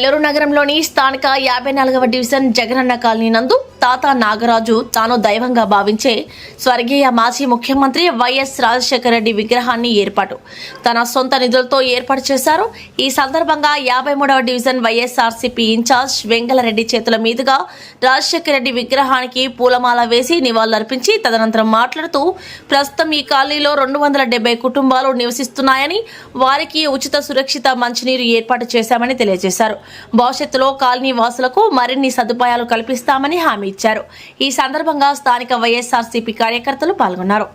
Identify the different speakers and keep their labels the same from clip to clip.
Speaker 1: నెల్లూరు నగరంలోని స్థానిక 54వ division Jagananna colony నందు తాత నాగరాజు తాను దైవంగా భావించే స్వర్గీయ మాజీ ముఖ్యమంత్రి వైఎస్ రాజశేఖర రెడ్డి విగ్రహాన్ని తన సొంత నిధులతో ఏర్పాటు చేశారు. ఈ సందర్భంగా 53వ డివిజన్ వైఎస్ఆర్సీపీ ఇన్ఛార్జ్ వెంగళరెడ్డి చేతుల మీదుగా రాజశేఖర రెడ్డి విగ్రహానికి పూలమాల వేసి నివాళులర్పించి తదనంతరం మాట్లాడుతూ ప్రస్తుతం ఈ కాలనీలో 270 కుటుంబాలు నివసిస్తున్నాయని, వారికి ఉచిత సురక్షిత మంచినీరు ఏర్పాటు చేశామని తెలియజేశారు. భవిష్యత్తులో కాలనీ వాసులకు మరిన్ని సదుపాయాలు కల్పిస్తామని హామీ ఇచ్చారు. ఈ సందర్భంగా స్థానిక వైఎస్ఆర్సీపీ కార్యకర్తలు పాల్గొన్నారు.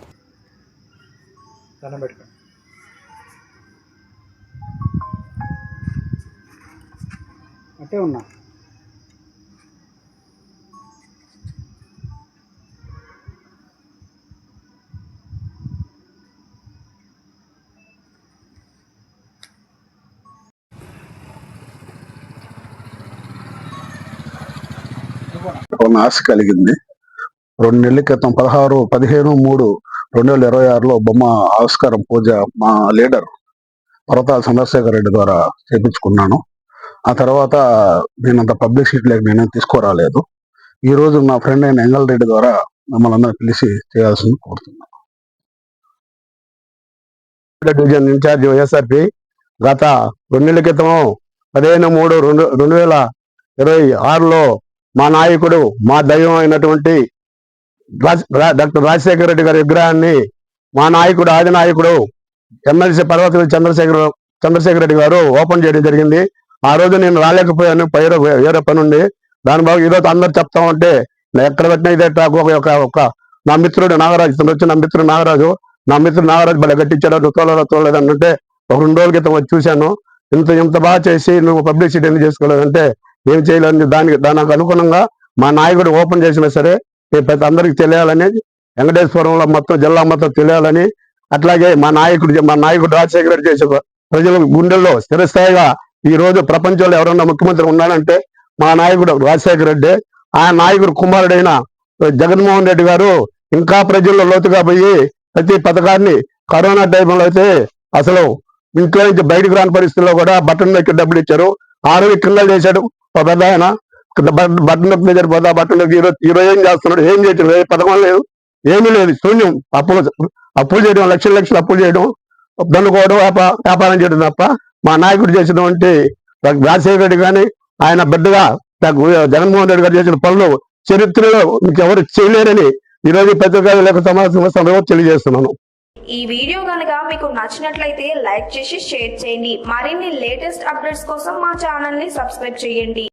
Speaker 2: ఆశ కలిగింది. 2 నెలల క్రితం 15/3/2026లో బొమ్మ ఆవిష్కారం పూజ మా లీడర్ పర్వతాల చంద్రశేఖర్ రెడ్డి ద్వారా చేపించుకున్నాను. ఆ తర్వాత నేనంత పబ్లిసిటీలోకి నేనేం తీసుకురాలేదు. ఈ రోజు నా ఫ్రెండ్ అయిన ఎంగల్ రెడ్డి ద్వారా మమ్మల్ని అందరూ పిలిచి చేయాల్సింది కోరుతున్నాను.
Speaker 3: డివిజన్ ఇన్ఛార్జ్ వైఎస్ఆర్పి గత 2 నెలల క్రితం 15/3/2026లో మా నాయకుడు, మా దైవం అయినటువంటి డాక్టర్ రాజశేఖర రెడ్డి గారి విగ్రహాన్ని మా నాయకుడు, ఆది నాయకుడు ఎమ్మెల్సీ పర్వత చంద్రశేఖర రెడ్డి గారు ఓపెన్ చేయడం జరిగింది. ఆ రోజు నేను రాలేకపోయాను, వేరే పని ఉండి. దాని బాగా ఈరోజు అందరు చెప్తా ఉంటే ఎక్కడ పెట్టినా ఇదే ఒక నా మిత్రుడు నాగరాజు, ఇతను వచ్చి నా మిత్రుడు నాగరాజు భలే కట్టించాడు, తోలేదు అంటే ఒక 2 రోజుల క్రితం వచ్చి చూశాను. ఇంత బాగా చేసి నువ్వు పబ్లిసిటీ ఎందుకు చేసుకోలేదంటే ఏం చేయలేదు. దానికి అనుగుణంగా మా నాయకుడు ఓపెన్ చేసినా సరే ప్రతి అందరికి తెలియాలని, వెంకటేశ్వరంలో మొత్తం జిల్లా మొత్తం తెలియాలని, అట్లాగే మా నాయకుడు రాజశేఖర రెడ్డి చేసే ప్రజల గుండెల్లో స్థిరస్థాయిగా ఈ రోజు ప్రపంచంలో ఎవరన్నా ముఖ్యమంత్రి ఉన్నాడంటే మా నాయకుడు రాజశేఖర రెడ్డి. ఆ నాయకుడు కుమారుడైన జగన్మోహన్ రెడ్డి గారు ఇంకా ప్రజల్లో లోతుగా పోయి ప్రతి పథకాన్ని కరోనా టైంలో అయితే అసలు ఇంట్లో నుంచి బయటకు రాని పరిస్థితుల్లో కూడా బట్టన్ నొక్కి డబ్బులు ఇచ్చారు. 6 కింద చేశాడు ఒక పెద్ద ఆయన. బట్టన్ నొప్పి సరిపోతా బట్టన్ నొక్కి ఈరోజు ఏం చేస్తున్నాడు, ఏం చేయటం, ఏ పథకం లేదు, ఏమీ లేదు, శూన్యం. అప్పులు చేయడం, లక్షలు అప్పులు చేయడం, దన్నుకోవడం, వ్యాపారం చేయడం తప్ప మా నాయకుడు చేసినటువంటి రాజశేఖర రెడ్డి కానీ ఆయన బిడ్డగా జగన్మోహన్ రెడ్డి గారు చేసిన పనులు చరిత్రలో ఇంకెవరు చేయలేరని ఈరోజు పత్రికా సమావేశంలో తెలియజేస్తున్నాను.
Speaker 4: ఈ వీడియో కనుక మీకు నచ్చినట్లయితే లైక్ చేసి షేర్ చేయండి. మరిన్ని లేటెస్ట్ అప్డేట్స్ కోసం మా ఛానల్ ని సబ్స్క్రైబ్ చేయండి.